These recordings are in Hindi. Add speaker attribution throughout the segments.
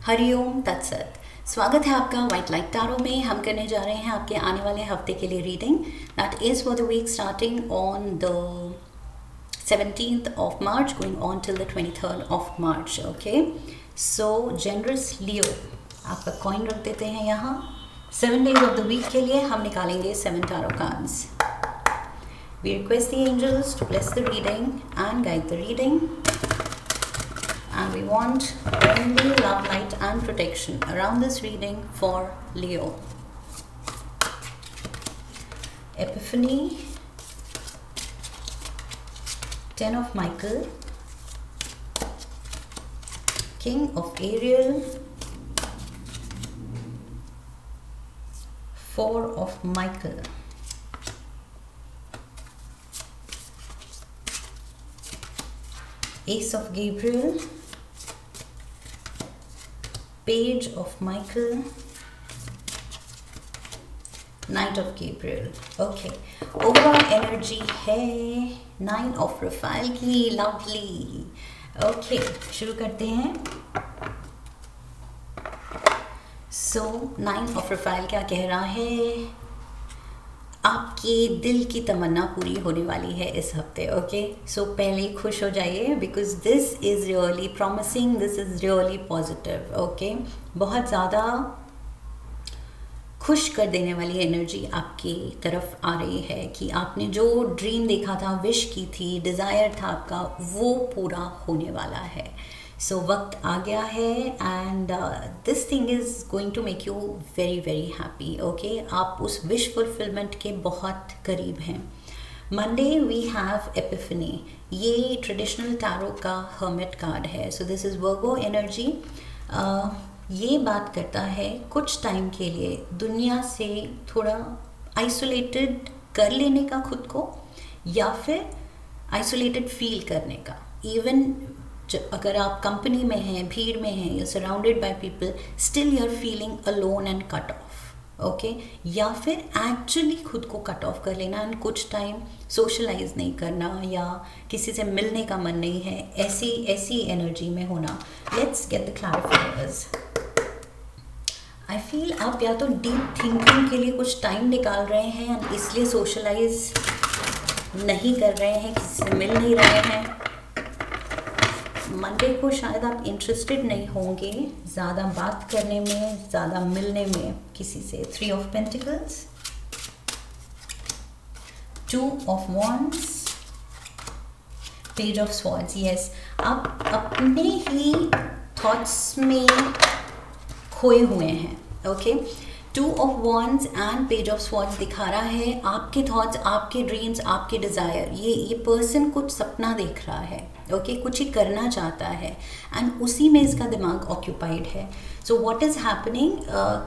Speaker 1: हरिओम तत्सत। स्वागत है आपका वाइट लाइट टारो में। हम करने जा रहे हैं आपके आने वाले हफ्ते के लिए reading that is for the week starting on the 17th of March going on till the 23rd of March. Okay, so generous Leo, आपका कॉइन रख देते हैं यहाँ। 7 days of the week के लिए हम निकालेंगे 7 tarot cards. We request the angels to bless the reading and guide the reading. And we want only love, light and protection around this reading for Leo. Epiphany, 10 of Michael, King of Ariel, 4 of Michael, Ace of Gabriel, Page of Michael, Knight of Gabriel. Okay, overall energy है 9 of Raphael की। lovely. Okay, शुरू करते हैं। So 9 of Raphael क्या कह रहा है? आपके दिल की तमन्ना पूरी होने वाली है इस हफ्ते। ओके, सो पहले खुश हो जाइए because this is really promising, this is really positive. Okay, बहुत ज़्यादा खुश कर देने वाली एनर्जी आपकी तरफ आ रही है कि आपने जो ड्रीम देखा था, विश की थी, डिज़ायर था आपका, वो पूरा होने वाला है। सो वक्त आ गया है and this thing is going to make you very very happy. Okay, आप उस विश फुलफिलमेंट के बहुत करीब हैं। Monday we have epiphany. ये ट्रेडिशनल टैरो का हर्मिट कार्ड है। So this is Virgo energy. ये बात करता है कुछ टाइम के लिए दुनिया से थोड़ा आइसोलेटेड कर लेने का खुद को, या फिर आइसोलेटेड फील करने का। इवन अगर आप कंपनी में हैं, भीड़ में हैं, you surrounded by people, still you are feeling alone and cut off. Okay, या फिर एक्चुअली खुद को कट ऑफ कर लेना एंड कुछ टाइम सोशलाइज नहीं करना या किसी से मिलने का मन नहीं है, ऐसी एनर्जी में होना। Let's get the clarifiers. I feel आप या तो डीप थिंकिंग के लिए कुछ टाइम निकाल रहे हैं, इसलिए सोशलाइज नहीं कर रहे हैं, किसी से मिल नहीं रहे हैं। मंडे को शायद आप इंटरेस्टेड नहीं होंगे ज़्यादा बात करने में, ज़्यादा मिलने में किसी से। 3 of Pentacles, 2 of Wands, Page of Swords. Yes, आप अपने ही थॉट्स में खोए हुए हैं। Okay, 2 of Wands and Page of Swords दिखा रहा है आपके थॉट्स, आपके ड्रीम्स, आपके डिज़ायर। ये पर्सन कुछ सपना देख रहा है। ओके, कुछ ही करना चाहता है एंड उसी में इसका दिमाग ऑक्यूपाइड है। सो व्हाट इज़ हैपनिंग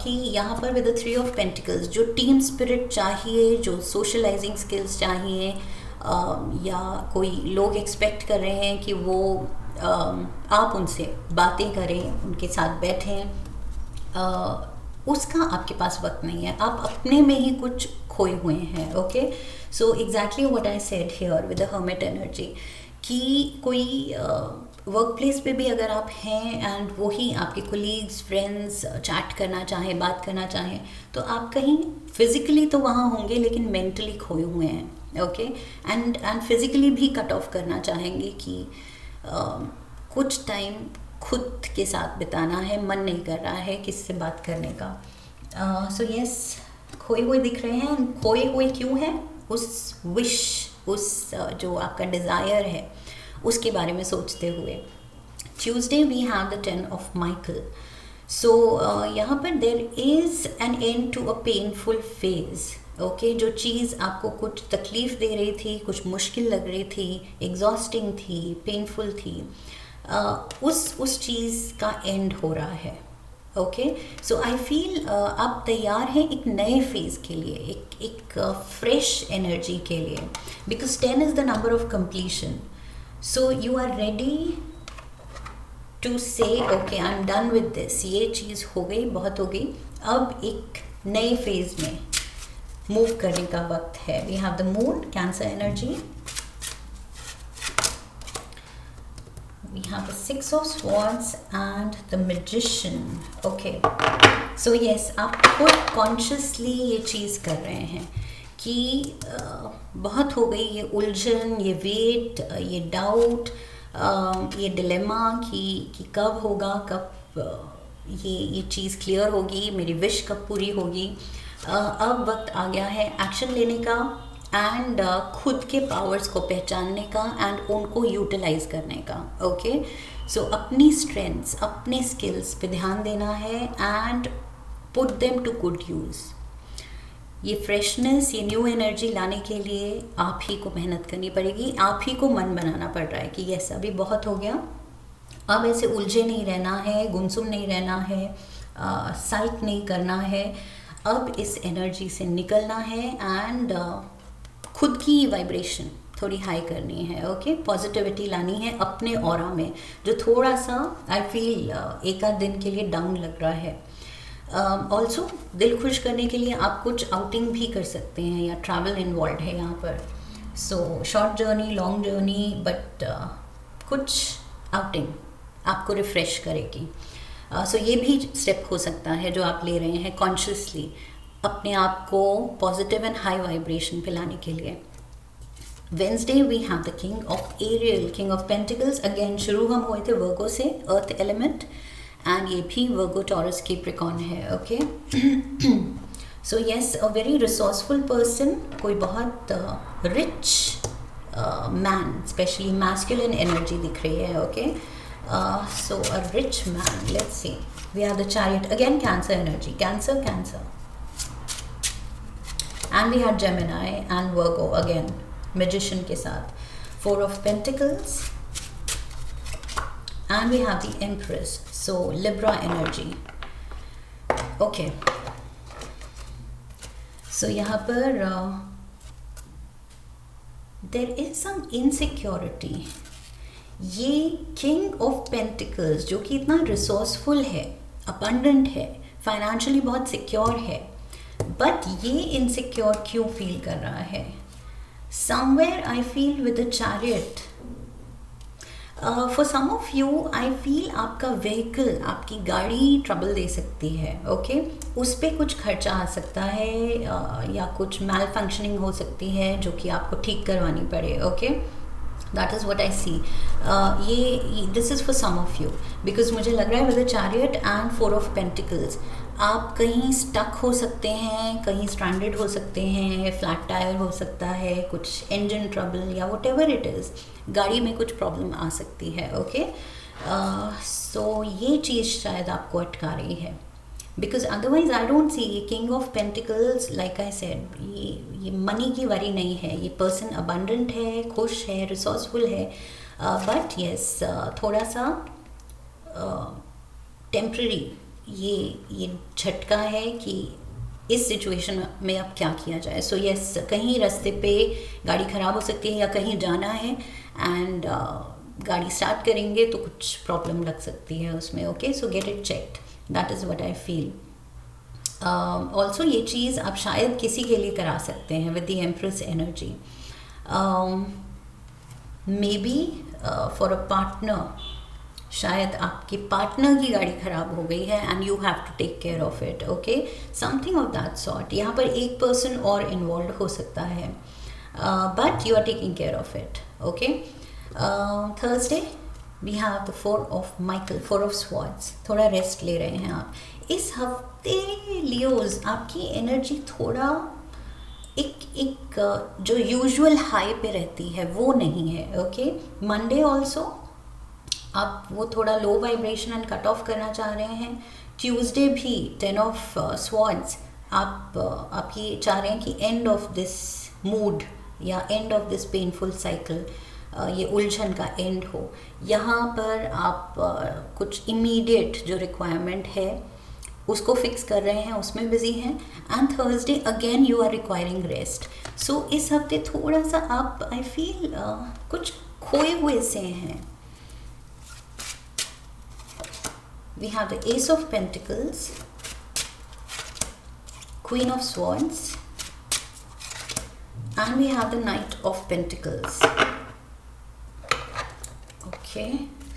Speaker 1: कि यहाँ पर विद द 3 of Pentacles जो टीम स्पिरिट चाहिए, जो सोशलाइजिंग स्किल्स चाहिए, या कोई लोग एक्सपेक्ट कर रहे हैं कि वो आप उनसे बातें करें, उनके साथ बैठें, उसका आपके पास वक्त नहीं है। आप अपने में ही कुछ खोए हुए हैं। Okay, so exactly what I said here with the hermit energy कि कोई वर्क प्लेस पे भी अगर आप हैं एंड वही आपके कोलीग्स, फ्रेंड्स चैट करना चाहें, बात करना चाहें, तो आप कहीं फिज़िकली तो वहाँ होंगे लेकिन मेंटली खोए हुए हैं। ओके, एंड फिज़िकली भी कट ऑफ करना चाहेंगे कि कुछ टाइम खुद के साथ बिताना है, मन नहीं कर रहा है किसी से बात करने का। सो यस, खोए हुए दिख रहे हैं। खोए हुए क्यों हैं? उस विश, उस जो आपका डिज़ायर है उसके बारे में सोचते हुए। Tuesday we have the 10 of Michael. So यहाँ पर there is an end to a painful phase. Okay, जो चीज़ आपको कुछ तकलीफ़ दे रही थी, कुछ मुश्किल लग रही थी, एग्जॉस्टिंग थी, पेनफुल थी, उस चीज़ का एंड हो रहा है। ओके, सो आई फील आप तैयार हैं एक नए फेज़ के लिए, एक फ्रेश एनर्जी के लिए, because 10 is the number of completion. So you are ready to say okay, I am done with this, ये चीज़ हो गई, बहुत हो गई, अब एक नए फेज़ में मूव करने का वक्त है। We have the moon, Cancer energy, we have the Six of Swords and the Magician. Okay, so yes, आप खुद कॉन्शियसली ये चीज़ कर रहे हैं कि बहुत हो गई ये उलझन, ये वेट, ये डाउट, ये डिलेमा कि कब होगा, कब ये चीज़ क्लियर होगी, मेरी विश कब पूरी होगी. अब वक्त आ गया है एक्शन लेने का एंड खुद के पावर्स को पहचानने का एंड उनको यूटिलाइज करने का. ओके, सो अपनी स्ट्रेंथ्स, अपने स्किल्स पे ध्यान देना है and put them to good use. ये फ्रेशनेस, ये न्यू एनर्जी लाने के लिए आप ही को मेहनत करनी पड़ेगी. आप ही को मन बनाना पड़ रहा है कि यस, अभी बहुत हो गया, अब ऐसे उलझे नहीं रहना है, गुमसुम नहीं रहना है, साइक नहीं करना है. अब इस एनर्जी से निकलना है एंड खुद की वाइब्रेशन थोड़ी हाई करनी है. ओके, पॉजिटिविटी लानी है अपने ऑरा में, जो थोड़ा सा आई फील एक आध दिन के लिए डाउन लग रहा है. ऑल्सो दिल खुश करने के लिए आप कुछ आउटिंग भी कर सकते हैं या ट्रैवल इन्वॉल्व है यहाँ पर. So short journey, long journey, but कुछ आउटिंग आपको रिफ़्रेश करेगी. सो ये भी स्टेप हो सकता है जो आप ले रहे हैं कॉन्शियसली अपने आप को पॉजिटिव एंड हाई वाइब्रेशन पे लाने के लिए. Wednesday we have the king of Ariel, king of pentacles. Again शुरू हम हुए थे वर्गो से, अर्थ एलिमेंट, एंड ये भी वर्गो, टॉरस, कैप्रिकॉर्न है. Okay, so yes, a very resourceful person, कोई बहुत rich man, specially masculine energy दिख रही है. Okay, so a rich man. Let's see, we have the Chariot again, Cancer energy, Cancer, and we had Gemini and Virgo again, Magician के साथ, Four of Pentacles, and we have the Empress, so Libra energy. Okay, so यहाँ पर there is some insecurity. ये किंग ऑफ पेंटिकल्स जो कि इतना रिसोर्सफुल है, अबंडेंट है, फाइनेंशियली बहुत सिक्योर है, बट ये इनसिक्योर क्यों फील कर रहा है? Somewhere I feel with the chariot. For some of you I feel आपका व्हीकल, आपकी गाड़ी ट्रबल दे सकती है. ओके, उस पर कुछ खर्चा आ सकता है या कुछ मैल फंक्शनिंग हो सकती है जो कि आपको ठीक करवानी पड़े. Okay, that is what I see. ये this is for some of you, because मुझे लग रहा है with the chariot and four of pentacles आप कहीं स्टक हो सकते हैं, कहीं स्ट्रैंडेड हो सकते हैं, फ्लैट टायर हो सकता है, कुछ इंजन ट्रबल या वट एवर इट इज़, गाड़ी में कुछ प्रॉब्लम आ सकती है. ओके, सो ये चीज़ शायद आपको अटका रही है, because otherwise I don't see. ये king of pentacles, like I said, ये मनी की वरी नहीं है. ये पर्सन अबंडेंट है, खुश है, रिसोर्सफुल है, बट येस थोड़ा सा टेम्प्रेरी ये झटका है कि इस सिचुएशन में अब क्या किया जाए. सो येस, कहीं रास्ते पे गाड़ी ख़राब हो सकती है या कहीं जाना है एंड गाड़ी स्टार्ट करेंगे तो कुछ प्रॉब्लम लग सकती है उसमें. Okay, so get it checked. That is what I feel. Also ये चीज़ आप शायद किसी के लिए करा सकते हैं with the Empress energy. Maybe for a partner, शायद आपके पार्टनर की गाड़ी ख़राब हो गई है and you have to take care of it. Okay, something of that sort. यहाँ पर एक person और involved हो सकता है, but you are taking care of it. Okay, Thursday we have the Four of Michael, Four of Swords. थोड़ा रेस्ट ले रहे हैं आप इस हफ्ते. लियोज, आपकी एनर्जी थोड़ा एक जो यूजुअल हाई पे रहती है वो नहीं है. ओके, मंडे ऑल्सो आप वो थोड़ा low vibration and cut of करना चाह रहे हैं. ट्यूसडे भी 10 ऑफ स्वॉर्ड्स, आप ये चाह रहे हैं कि एंड ऑफ दिस मूड या end of this painful cycle, ये उलझन का एंड हो. यहाँ पर आप कुछ इमीडिएट जो रिक्वायरमेंट है उसको फिक्स कर रहे हैं, उसमें बिजी हैं. And Thursday again you are requiring rest. So इस हफ्ते थोड़ा सा आप आई फील कुछ खोए हुए से हैं. We have the ace of pentacles, queen of swords, and we have the knight of pentacles. Okay,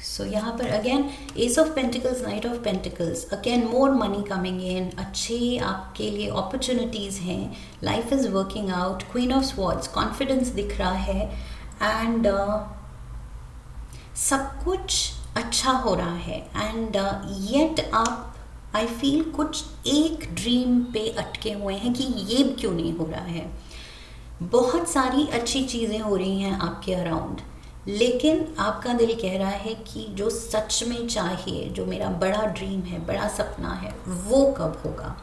Speaker 1: so यहाँ पर again ace of pentacles, knight of pentacles, again more money coming in, अच्छे आपके लिए अपॉर्चुनिटीज़ हैं, life is working out, queen of swords, confidence दिख रहा है, एंड सब कुछ अच्छा हो रहा है, एंड येट आप आई फील कुछ एक ड्रीम पे अटके हुए हैं कि ये क्यों नहीं हो रहा है। बहुत सारी अच्छी चीज़ें हो रही हैं आपके अराउंड, लेकिन आपका दिल कह रहा है कि जो सच में चाहिए, जो मेरा बड़ा ड्रीम है, बड़ा सपना है, वो कब होगा।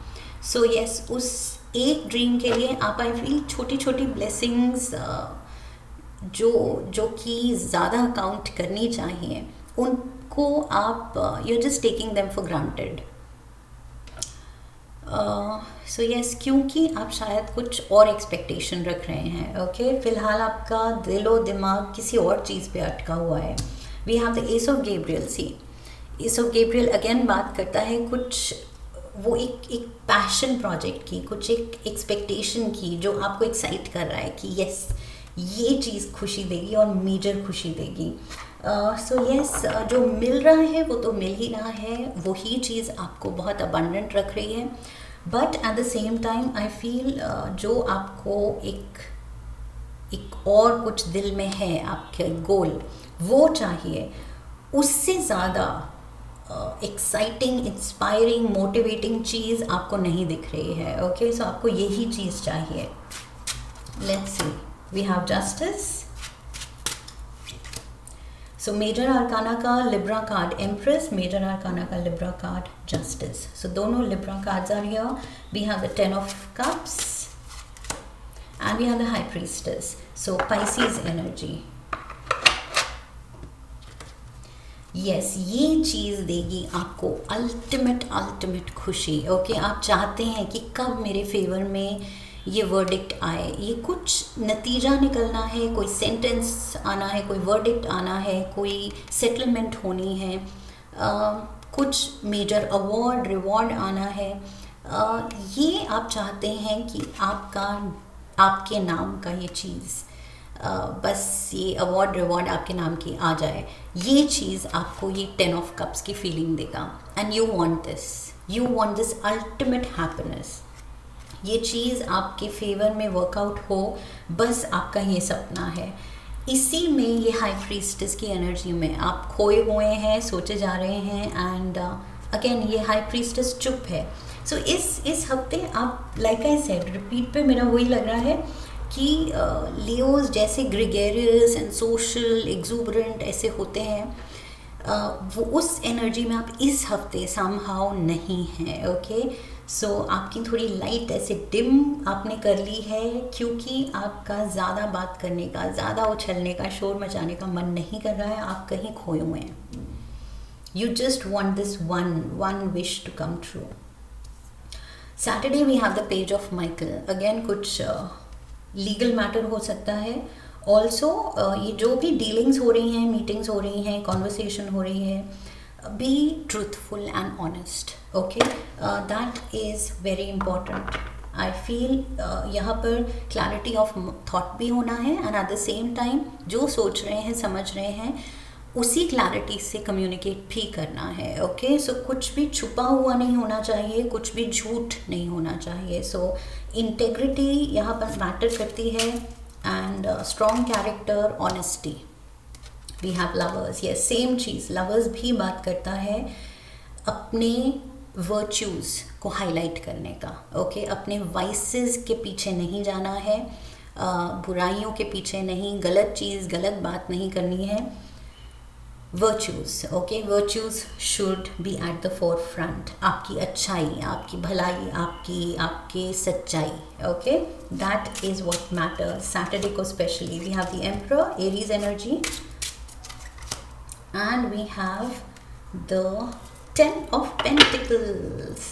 Speaker 1: सो यस, उस एक ड्रीम के लिए आप आई फील छोटी छोटी ब्लेसिंग्स जो कि ज़्यादा काउंट करनी चाहिए, उनको आप you just taking them for granted. So yes, क्योंकि आप शायद कुछ और एक्सपेक्टेशन रख रहे हैं। ओके, फिलहाल आपका दिलो दिमाग किसी और चीज़ पे अटका हुआ है। We have the ace of Gabriel. See, ace of Gabriel again बात करता है कुछ वो एक पैशन प्रोजेक्ट की, कुछ एक एक्सपेक्टेशन की जो आपको एक्साइट कर रहा है कि यस ये चीज़ खुशी देगी और मेजर खुशी देगी। सो यस, जो मिल रहा है वो तो मिल ही रहा है, वही चीज़ आपको बहुत अबंडेंट रख रही है, but at the same time I feel जो आपको एक और कुछ दिल में है, आपके गोल वो चाहिए, उससे ज़्यादा एक्साइटिंग, इंस्पायरिंग, मोटिवेटिंग चीज़ आपको नहीं दिख रही है। ओके, सो आपको यही चीज़ चाहिए। Let's see, we have justice. So major arcana का Libra card empress, major arcana का लिब्रा कार्ड जस्टिस। सो दोनों Libra cards are here. We have the 10 of cups and we have the high priestess. So Pisces energy, yes, ये चीज़ देगी आपको अल्टीमेट खुशी। ओके, आप चाहते हैं कि कब मेरे फेवर में ये वर्डिक्ट आए, ये कुछ नतीजा निकलना है, कोई सेंटेंस आना है, कोई वर्डिक्ट आना है, कोई सेटलमेंट होनी है, कुछ मेजर अवार्ड रिवॉर्ड आना है। ये आप चाहते हैं कि आपके नाम का ये चीज़ बस ये अवार्ड रिवॉर्ड आपके नाम की आ जाए। ये चीज़ आपको ये 10 ऑफ कप्स की फीलिंग देगा, and you want this ultimate happiness. ये चीज़ आपके फेवर में वर्कआउट हो, बस आपका ये सपना है। इसी में ये हाई प्रीस्टेस की एनर्जी में आप खोए हुए हैं, सोचे जा रहे हैं, एंड अगेन ये हाई प्रीस्टेस चुप है। सो इस हफ्ते आप, लाइक आई सेड, रिपीट पे मेरा वही लग रहा है कि लियोज जैसे ग्रेगरियस एंड सोशल एक्सूबरेंट ऐसे होते हैं, वो उस एनर्जी में आप इस हफ्ते समहाउ नहीं हैं। ओके, सो आपकी थोड़ी लाइट ऐसे डिम आपने कर ली है, क्योंकि आपका ज़्यादा बात करने का, ज़्यादा उछलने का, शोर मचाने का मन नहीं कर रहा है, आप कहीं खोए हुए हैं। You just want this one wish to come true. Saturday we have the page of Michael. Again कुछ लीगल मैटर हो सकता है। ऑल्सो ये जो भी डीलिंग्स हो रही हैं, मीटिंग्स हो रही हैं, कॉन्वर्सेशन हो रही है, be truthful and honest. Okay, that is very important. I feel यहाँ पर क्लैरिटी ऑफ थॉट भी होना है, and at the same time जो सोच रहे हैं, समझ रहे हैं, उसी क्लैरिटी से कम्युनिकेट भी करना है। ओके, सो कुछ भी छुपा हुआ नहीं होना चाहिए, कुछ भी झूठ नहीं होना चाहिए। सो इंटेग्रिटी यहाँ पर मैटर करती है, and strong character, honesty. We have lovers, ये सेम चीज़ लवर्स भी बात करता है अपने वर्च्यूज़ को हाईलाइट करने का। ओके, अपने वाइसेस के पीछे नहीं जाना है, बुराइयों के पीछे नहीं, गलत चीज़, गलत बात नहीं करनी है। Virtues, okay, virtues should be at the forefront. आपकी अच्छाई, आपकी भलाई, आपकी सच्चाई। Okay, that is what matters Saturday को specially. We have the emperor, Aries energy, and we have the 10 of Pentacles.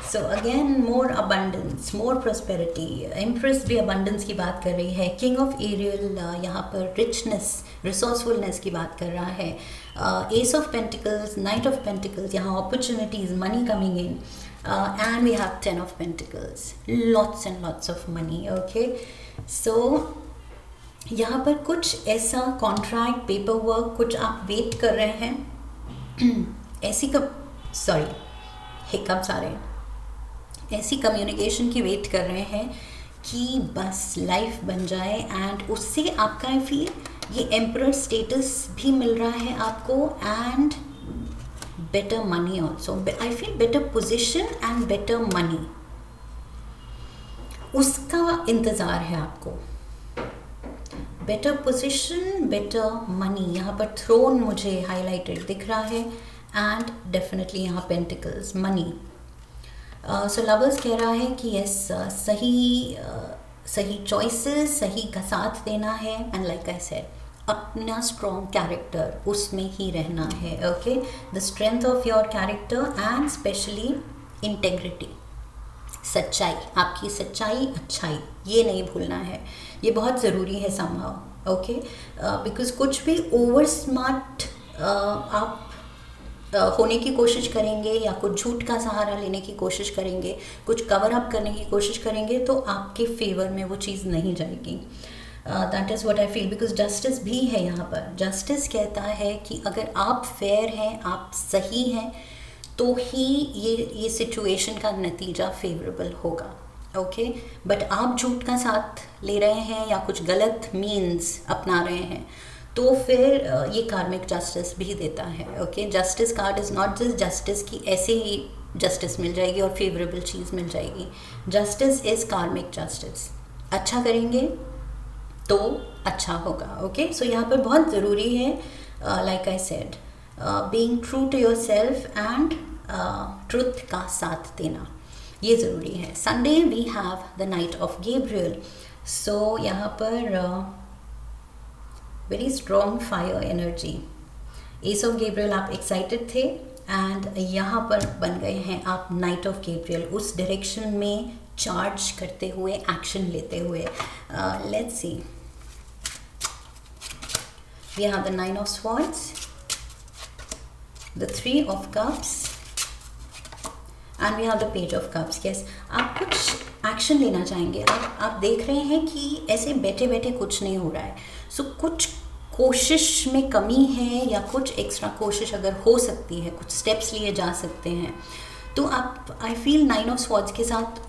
Speaker 1: So again more abundance, more prosperity. Empress भी abundance की बात कर रही है। King of Ariel यहाँ पर richness, resourcefulness की बात कर रहा है। Ace of Pentacles, Knight of Pentacles, यहाँ opportunities, money coming in, and we have 10 of Pentacles, lots and lots of money. Okay, so यहाँ पर कुछ ऐसा कॉन्ट्रैक्ट, पेपर वर्क, कुछ आप वेट कर रहे हैं ऐसी सॉरी, हिकअप्स आ रहे हैं, ऐसी कम्युनिकेशन की वेट कर रहे हैं कि बस लाइफ बन जाए, एंड उससे आपका आई फील ये एम्परर स्टेटस भी मिल रहा है आपको, and better money also, I feel better position and better money, उसका इंतज़ार है आपको। बेटर पोजिशन, बेटर मनी, यहाँ पर थ्रोन मुझे हाईलाइटेड दिख रहा है, एंड डेफिनेटली यहाँ पेंटिकल्स, मनी। सो लवर्स कह रहा है कि यस, सही चॉइसेस, सही का साथ देना है, एंड लाइक आई सेड अपना स्ट्रॉन्ग कैरेक्टर उसमें ही रहना है। Okay, the strength of your character and specially integrity, सच्चाई, आपकी सच्चाई, अच्छाई, ये नहीं भूलना है, ये बहुत ज़रूरी है समहाउ। ओके, बिकॉज कुछ भी ओवर स्मार्ट आप होने की कोशिश करेंगे या कुछ झूठ का सहारा लेने की कोशिश करेंगे, कुछ कवर अप करने की कोशिश करेंगे, तो आपके फेवर में वो चीज़ नहीं जाएगी। That is what I feel, because justice भी है यहाँ पर। जस्टिस कहता है कि अगर आप फेयर हैं, आप सही हैं, तो ही ये सिचुएशन का नतीजा फेवरेबल होगा। ओके, बट आप झूठ का साथ ले रहे हैं या कुछ गलत मीन्स अपना रहे हैं, तो फिर ये कार्मिक जस्टिस भी देता है। Okay, justice card is not just justice की ऐसे ही जस्टिस मिल जाएगी और फेवरेबल चीज़ मिल जाएगी। जस्टिस इज़ कार्मिक जस्टिस, अच्छा करेंगे तो अच्छा होगा। ओके, सो यहाँ पर बहुत ज़रूरी है, like I said, being true to yourself and truth का साथ देना, ये ज़रूरी है। Sunday we have the knight of Gabriel, so यहाँ पर very strong fire energy, ace of Gabriel, आप एक्साइटेड थे, एंड यहाँ पर बन गए हैं आप नाइट ऑफ गैब्रियल, उस डायरेक्शन में चार्ज करते हुए, एक्शन लेते हुए। Let's see, we have the 9 of swords, the 3 of cups, and we have the page of cups. Yes, आप कुछ एक्शन लेना चाहेंगे, आप देख रहे हैं कि ऐसे बैठे बैठे कुछ नहीं हो रहा है, सो कुछ कोशिश में कमी है, या कुछ एक्स्ट्रा कोशिश अगर हो सकती है, कुछ स्टेप्स लिए जा सकते हैं, तो आप आई फील 9 ऑफ स्वॉर्ड्स के साथ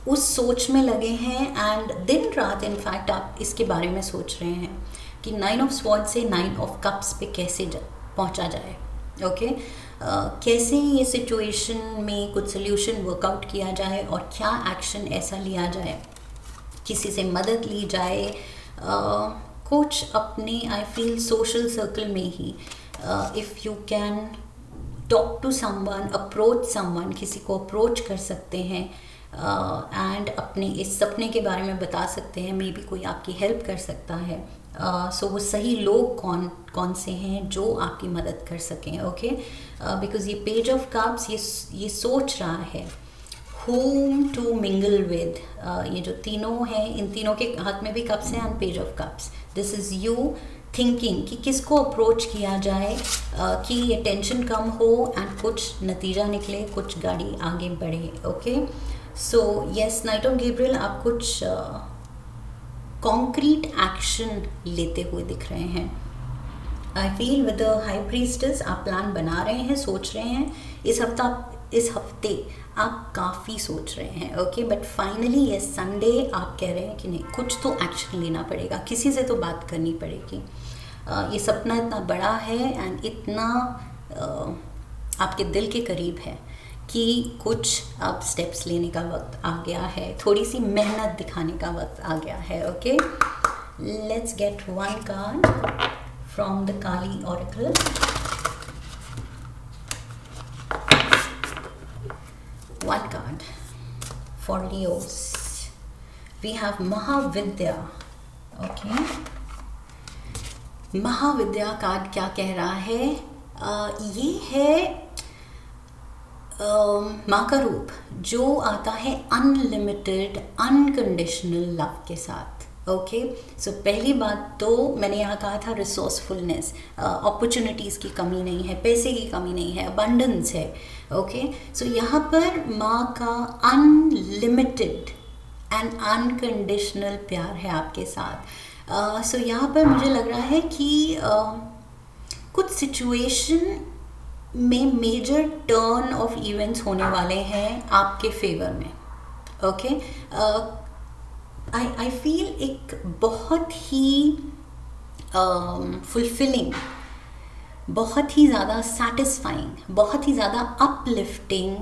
Speaker 1: उस सोच में लगे हैं, एंड दिन रात इनफैक्ट आप इसके बारे में सोच रहे हैं कि 9 ऑफ स्वॉर्ड्स से 9 ऑफ कप्स पे कैसे पहुंचा जाए। ओके, कैसे ये सिचुएशन में कुछ सोल्यूशन वर्कआउट किया जाए, और क्या एक्शन ऐसा लिया जाए, किसी से मदद ली जाए, कुछ अपने आई फील सोशल सर्कल में ही, if you can talk to someone, approach someone, किसी को अप्रोच कर सकते हैं, एंड अपने इस सपने के बारे में बता सकते हैं, मे बी कोई आपकी हेल्प कर सकता है। सो वो सही लोग कौन से हैं जो आपकी मदद कर सकें। ओके, बिकॉज ये पेज ऑफ कप्स ये सोच रहा है whom to mingle with, ये जो तीनों हैं, इन तीनों के हाथ में भी कप्स हैं, and page of cups, this is you thinking कि किसको अप्रोच किया जाए, कि ये टेंशन कम हो एंड कुछ नतीजा निकले, कुछ गाड़ी आगे बढ़े। Okay, so yes, night of Gabriel, आप कुछ कॉन्क्रीट एक्शन लेते हुए दिख रहे हैं। आई feel with the high priestess आप प्लान बना रहे हैं, सोच रहे हैं, इस हफ्ते आप काफ़ी सोच रहे हैं। ओके, बट फाइनली ये संडे आप कह रहे हैं कि नहीं, कुछ तो एक्शन लेना पड़ेगा, किसी से तो बात करनी पड़ेगी। ये सपना इतना बड़ा है एंड इतना आपके दिल के करीब है कि कुछ अब स्टेप्स लेने का वक्त आ गया है, थोड़ी सी मेहनत दिखाने का वक्त आ गया है। Okay, let's get one card from the Kali oracle. One card for Leos. We have Mahavidya. Okay. Mahavidya card क्या कह रहा है? ये है माँ का रूप जो आता है अनलिमिटेड अनकंडीशनल लव के साथ। ओके, सो पहली बात तो मैंने यहाँ कहा था रिसोर्सफुलनेस, अपॉर्चुनिटीज़ की कमी नहीं है, पैसे की कमी नहीं है, अबंडेंस है। ओके, सो यहाँ पर माँ का अनलिमिटेड एंड अनकंडीशनल प्यार है आपके साथ। सो यहाँ पर मुझे लग रहा है कि कुछ सिचुएशन में मेजर टर्न ऑफ इवेंट्स होने वाले हैं आपके फेवर में. ओके, आई फील एक बहुत ही फुलफिलिंग, बहुत ही ज़्यादा सेटिस्फाइंग, बहुत ही ज़्यादा अपलिफ्टिंग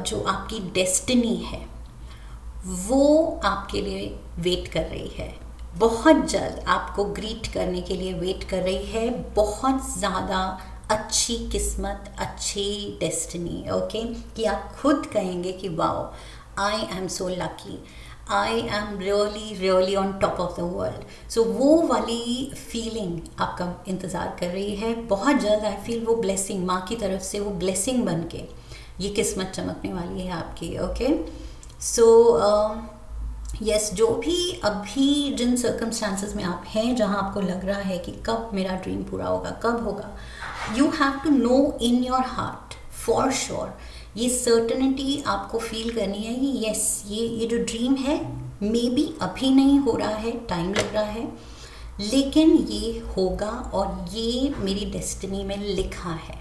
Speaker 1: जो आपकी डेस्टिनी है वो आपके लिए वेट कर रही है. बहुत जल्द आपको ग्रीट करने के लिए वेट कर रही है. बहुत ज़्यादा अच्छी किस्मत, अच्छी डेस्टिनी. ओके, कि आप खुद कहेंगे कि wow, I am so lucky, I am really really on top of the world. So वो वाली फीलिंग आपका इंतज़ार कर रही है. बहुत जल्द आई फील वो ब्लेसिंग, माँ की तरफ से वो ब्लेसिंग बन के ये किस्मत चमकने वाली है आपकी. ओके, सो यस, जो भी अभी जिन सर्कमस्टांसेस में आप हैं जहाँ आपको लग रहा है कि कब मेरा ड्रीम पूरा होगा, कब होगा, you have to know in your heart for sure. ये सर्टनिटी आपको फील करनी है कि यस, ये जो ड्रीम है मे बी अभी नहीं हो रहा है, टाइम लग रहा है, लेकिन ये होगा और ये मेरी डेस्टिनी में लिखा है.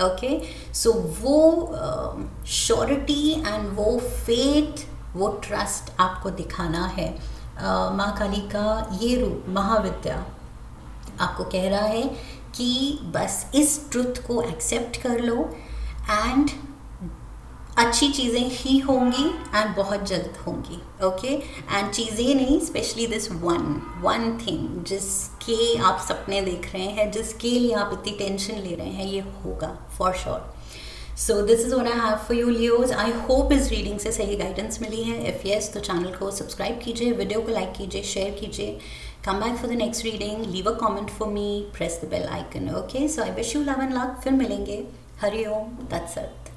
Speaker 1: ओके, सो वो श्योरिटी एंड वो फेथ, वो ट्रस्ट आपको दिखाना है. माँ काली का ये रूप महाविद्या आपको कह रहा है कि बस इस ट्रुथ को एक्सेप्ट कर लो एंड अच्छी चीज़ें ही होंगी एंड बहुत जल्द होंगी. ओके, एंड चीज़ें नहीं, स्पेशली दिस वन थिंग जिसके आप सपने देख रहे हैं, जिसके लिए आप इतनी टेंशन ले रहे हैं, ये होगा for sure. So this is what I have for you Leos. I hope इस रीडिंग से सही गाइडेंस मिली है. इफ़ येस तो चैनल को सब्सक्राइब कीजिए, वीडियो को लाइक कीजिए, शेयर कीजिए. Come back for the next reading, leave a comment for me, press the bell icon. Okay, so I wish you love and luck. फिर मिलेंगे. हरि ओम तत्सत.